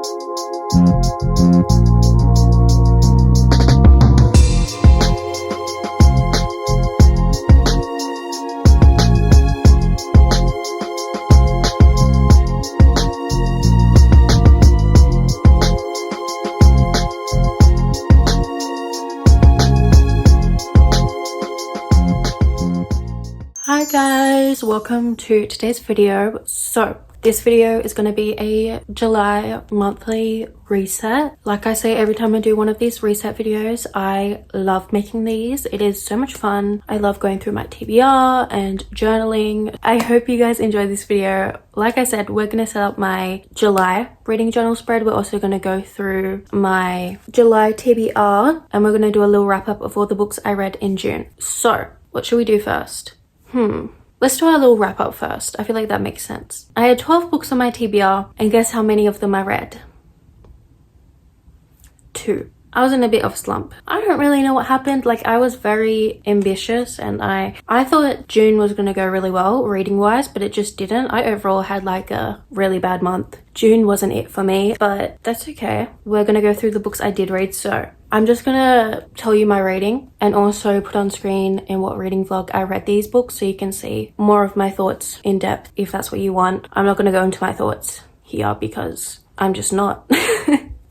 Hi guys, welcome to today's video. So this video is going to be a July monthly reset. Like I say every time I do one of these reset videos, I love making these. It is so much fun. I love going through my TBR and journaling. I hope you guys enjoy this video. Like I said, we're going to set up my July reading journal spread. We're also going to go through my July TBR and we're going to do a little wrap up of all the books I read in June. So what should we do first? Let's do our little wrap up first. I feel like that makes sense. I had 12 books on my TBR and guess how many of them I read? 2. I was in a bit of a slump. I don't really know what happened. Like, I was very ambitious and I thought June was going to go really well reading wise, but it just didn't. I overall had like a really bad month. June wasn't it for me, but that's okay. We're going to go through the books I did read. So I'm just going to tell you my rating and also put on screen in what reading vlog I read these books so you can see more of my thoughts in depth if that's what you want. I'm not going to go into my thoughts here because I'm just not.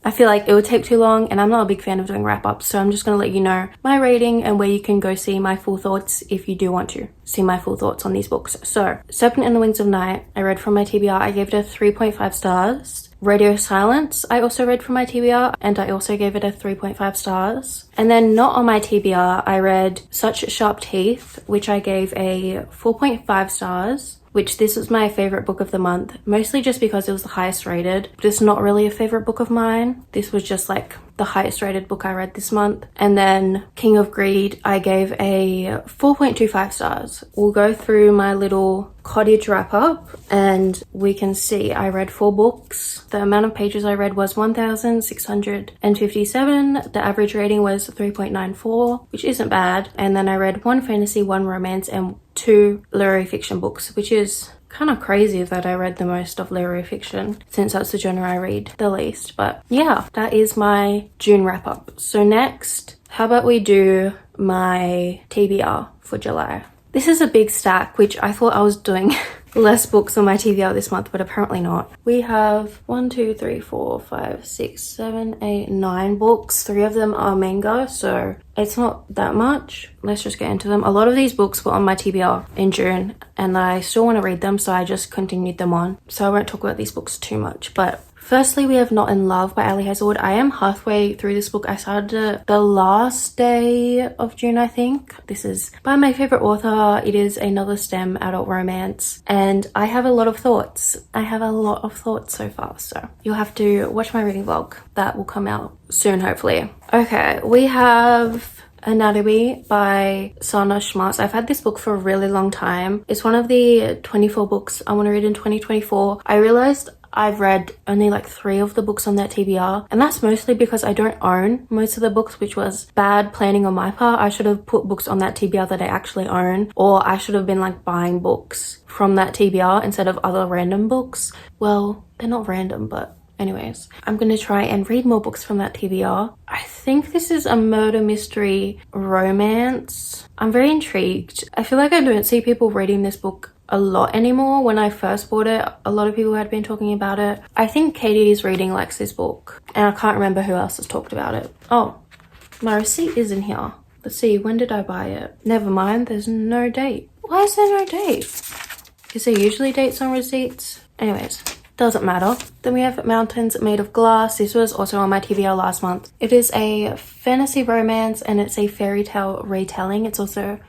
I feel like it would take too long and I'm not a big fan of doing wrap-ups, so I'm just going to let you know my rating and where you can go see my full thoughts if you do want to see my full thoughts on these books. So, Serpent and the Wings of Night, I read from my TBR. I gave it a 3.5 stars. Radio Silence, I also read from my TBR and I also gave it a 3.5 stars. And then not on my TBR, I read Such Sharp Teeth, which I gave a 4.5 stars. Which this was my favorite book of the month, mostly just because it was the highest rated, but it's not really a favorite book of mine. This was just like the highest rated book I read this month. And then King of Greed, I gave a 4.25 stars. We'll go through my little cottage wrap up and we can see I read 4 books. The amount of pages I read was 1,657. The average rating was 3.94, which isn't bad. And then I read 1 fantasy, 1 romance, and 2 literary fiction books, which is kind of crazy that I read the most of literary fiction since that's the genre I read the least. But yeah, that is my June wrap up. So next, how about we do my TBR for July? This is a big stack, which I thought I was doing less books on my TBR this month, but apparently not. We have 1, 2, 3, 4, 5, 6, 7, 8, 9 books. 3 of them are manga, so it's not that much. Let's just get into them. A lot of these books were on my TBR in June and I still want to read them, so I just continued them on. So I won't talk about these books too much, but firstly, we have Not in Love by Ali Hazelwood. I am halfway through this book. I started it the last day of June, I think. This is by my favorite author. It is another STEM adult romance and I have a lot of thoughts. I have a lot of thoughts so far, so you'll have to watch my reading vlog. That will come out soon, hopefully. Okay, we have Anatomy by Sana Schmartz. I've had this book for a really long time. It's one of the 24 books I want to read in 2024. I realized I've read only like 3 of the books on that TBR, and that's mostly because I don't own most of the books, which was bad planning on my part. I should have put books on that TBR that I actually own, or I should have been like buying books from that TBR instead of other random books. Well, they're not random, but anyways, I'm gonna try and read more books from that TBR. I think this is a murder mystery romance. I'm very intrigued. I feel like I don't see people reading this book a lot anymore. When I first bought it, a lot of people had been talking about it. I think Katie's reading likes this book and I can't remember who else has talked about it. Oh, my receipt is in here. Let's see, when did I buy it? Never mind, there's no date. Why is there no date? Is there usually dates on receipts? Anyways, doesn't matter. Then we have Mountains Made of Glass. This was also on my TBR last month. It is a fantasy romance and it's a fairy tale retelling. It's also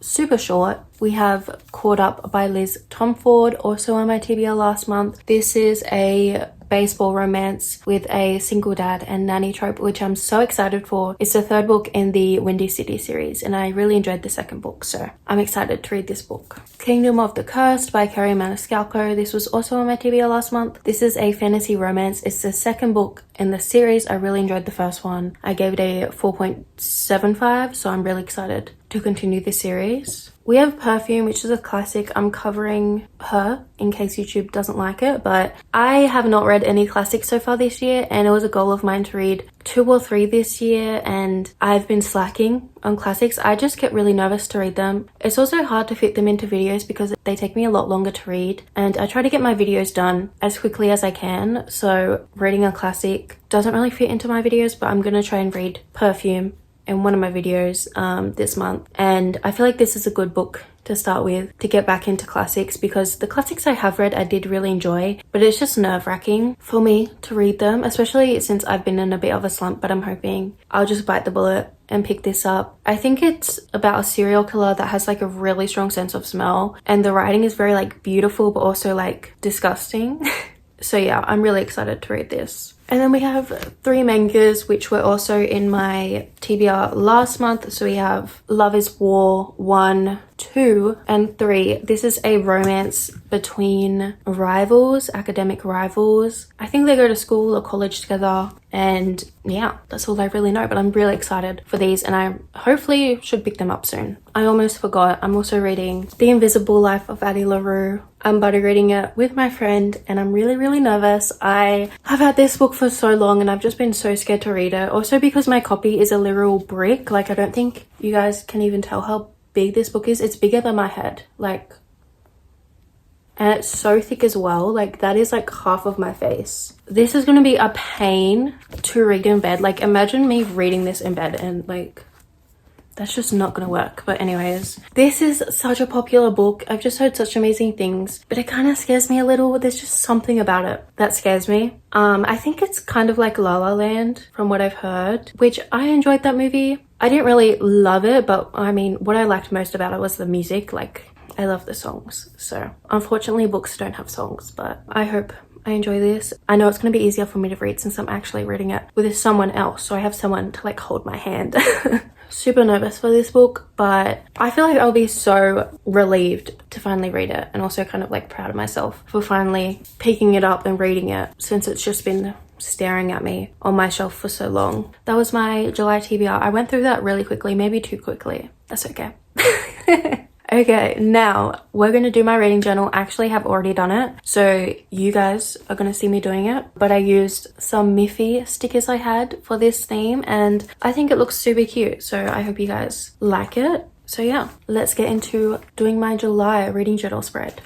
super short. We have Caught Up by Liz Tomford, also on my TBR last month. This is a baseball romance with a single dad and nanny trope, which I'm so excited for. It's the 3rd book in the Windy City series and I really enjoyed the 2nd book, so I'm excited to read this book. Kingdom of the Cursed by Kerry Maniscalco. This was also on my TBR last month. This is a fantasy romance. It's the 2nd book in the series. I really enjoyed the first one. I gave it a 4.75, so I'm really excited to continue this series. We have Perfume, which is a classic. I'm covering her in case YouTube doesn't like it, but I have not read any classics so far this year, and it was a goal of mine to read 2 or 3 this year, and I've been slacking on classics. I just get really nervous to read them. It's also hard to fit them into videos because they take me a lot longer to read, and I try to get my videos done as quickly as I can, so reading a classic doesn't really fit into my videos, but I'm gonna try and read Perfume in one of my videos this month. And I feel like this is a good book to start with to get back into classics, because the classics I have read I did really enjoy, but it's just nerve-wracking for me to read them, especially since I've been in a bit of a slump. But I'm hoping I'll just bite the bullet and pick this up. I think it's about a serial killer that has like a really strong sense of smell, and the writing is very like beautiful but also like disgusting. So yeah, I'm really excited to read this. And then we have 3 mangas which were also in my TBR last month. So we have Love is War 1, 2 and 3. This is a romance between rivals, academic rivals. I think they go to school or college together, and yeah, that's all I really know, but I'm really excited for these, and I hopefully should pick them up soon. I almost forgot, I'm also reading The Invisible Life of Addie LaRue. I'm buddy reading it with my friend, and I'm really nervous. I have had this book for so long and I've just been so scared to read it. Also because my copy is a literal brick. Like, I don't think you guys can even tell how big this book is. It's bigger than my head, like, and it's so thick as well. Like, that is like half of my face. This is gonna be a pain to read in bed. Like, imagine me reading this in bed, and like, that's just not gonna work. But anyways, this is such a popular book. I've just heard such amazing things, but it kind of scares me a little. There's just something about it that scares me. I think it's kind of like La La Land from what I've heard, which I enjoyed that movie. I didn't really love it, but I mean, what I liked most about it was the music. Like, I love the songs. So unfortunately books don't have songs, but I hope I enjoy this. I know it's going to be easier for me to read since I'm actually reading it with someone else, so I have someone to like hold my hand. Super nervous for this book, but I feel like I'll be so relieved to finally read it, and also kind of like proud of myself for finally picking it up and reading it, since it's just been staring at me on my shelf for so long. That was my July TBR. I went through that really quickly, maybe too quickly. That's okay. Okay, now we're going to do my reading journal. I actually have already done it, so you guys are going to see me doing it, but I used some Miffy stickers I had for this theme, and I think it looks super cute, so I hope you guys like it. So yeah, let's get into doing my July reading journal spread.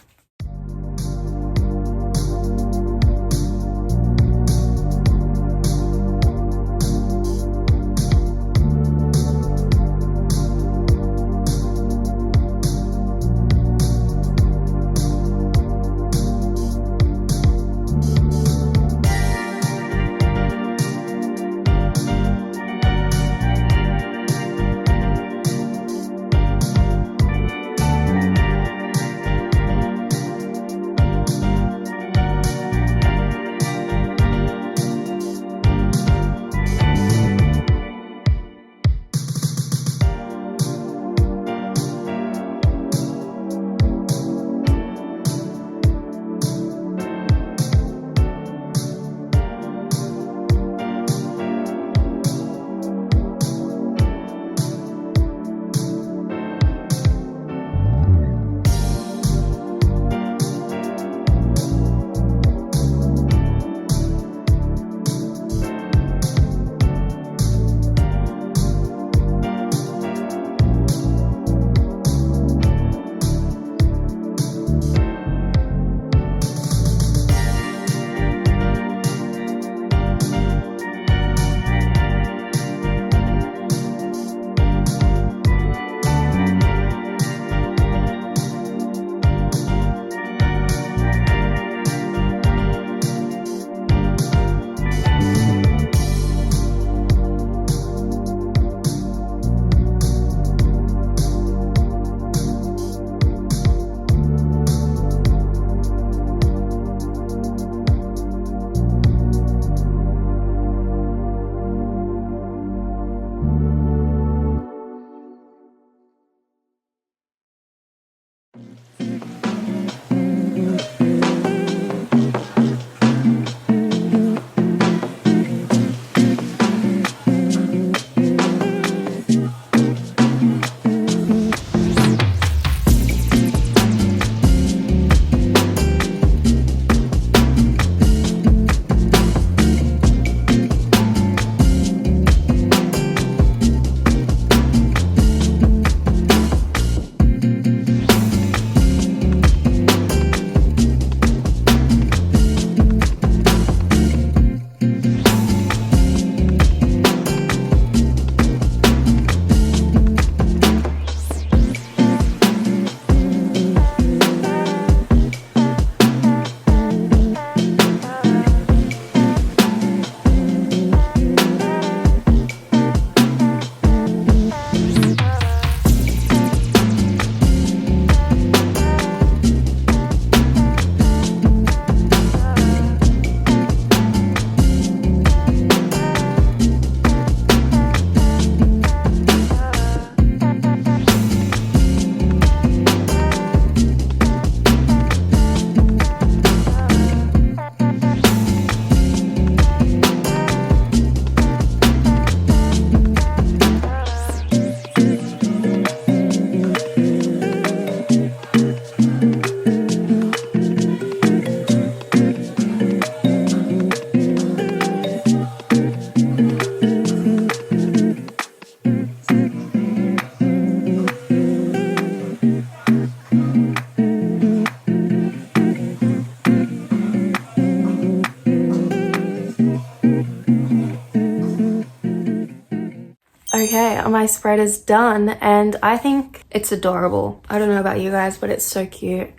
Okay, my spread is done and I think it's adorable. I don't know about you guys, but it's so cute.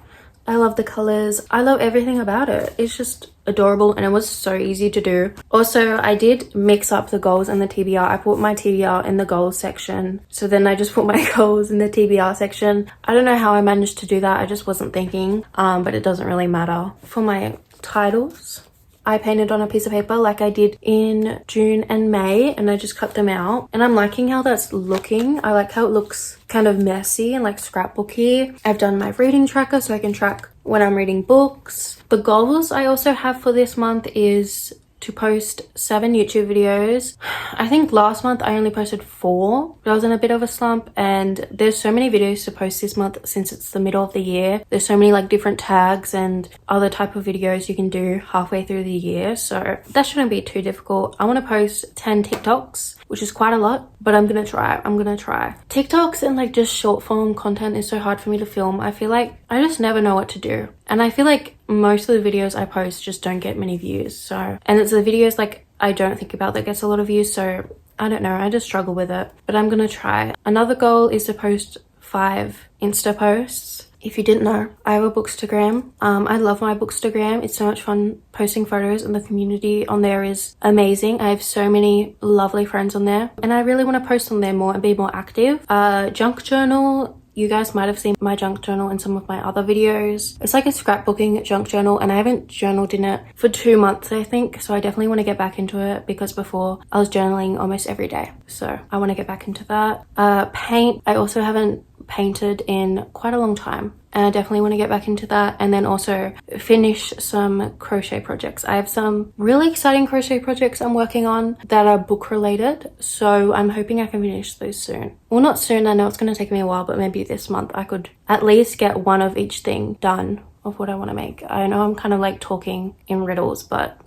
I love the colors. I love everything about it. It's just adorable and it was so easy to do. Also, I did mix up the goals and the TBR. I put my TBR in the goals section. So then I just put my goals in the TBR section. I don't know how I managed to do that. I just wasn't thinking, but it doesn't really matter. For my titles, I painted on a piece of paper like I did in June and May, and I just cut them out. And I'm liking how that's looking. I like how it looks kind of messy and like scrapbooky. I've done my reading tracker so I can track when I'm reading books. The goals I also have for this month is to post 7 YouTube videos. I think last month I only posted 4, but I was in a bit of a slump, and there's so many videos to post this month since it's the middle of the year. There's so many like different tags and other type of videos you can do halfway through the year, so that shouldn't be too difficult. I want to post 10 TikToks, which is quite a lot, but I'm gonna try. TikToks and like just short form content is so hard for me to film. I feel like I just never know what to do, and I feel like most of the videos I post just don't get many views. So, and it's the videos like I don't think about that gets a lot of views, so I don't know, I just struggle with it, but I'm gonna try. Another goal is to post 5 Insta posts. If you didn't know, I have a bookstagram. I love my bookstagram. It's so much fun posting photos, and the community on there is amazing. I have so many lovely friends on there, and I really want to post on there more and be more active. Junk journal. You guys might have seen my junk journal in some of my other videos. It's like a scrapbooking junk journal, and I haven't journaled in it for 2 months, I think. So I definitely want to get back into it, because before I was journaling almost every day. So I want to get back into that. Paint. I also haven't painted in quite a long time, and I definitely want to get back into that. And then also finish some crochet projects. I have some really exciting crochet projects I'm working on that are book related, so I'm hoping I can finish those soon. Well, not soon, I know it's going to take me a while, but maybe this month I could at least get one of each thing done of what I want to make. I know I'm kind of like talking in riddles, but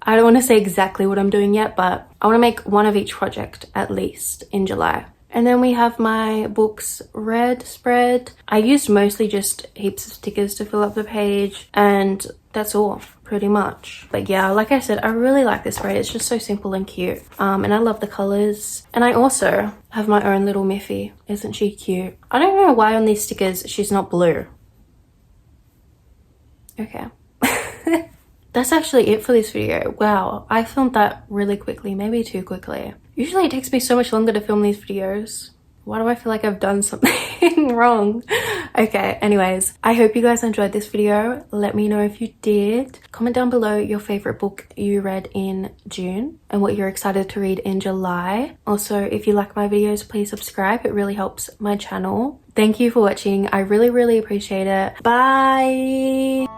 I don't want to say exactly what I'm doing yet, but I want to make one of each project at least in July. And then we have my books read spread. I used mostly just heaps of stickers to fill up the page, and that's all pretty much. But yeah, like I said, I really like this spread. It's just so simple and cute. And I love the colors. And I also have my own little Miffy. Isn't she cute? I don't know why on these stickers she's not blue. Okay. That's actually it for this video. Wow, I filmed that really quickly, maybe too quickly. Usually it takes me so much longer to film these videos. Why do I feel like I've done something wrong? Okay, anyways, I hope you guys enjoyed this video. Let me know if you did. Comment down below your favorite book you read in June and what you're excited to read in July. Also, if you like my videos, please subscribe. It really helps my channel. Thank you for watching. I really, really appreciate it. Bye!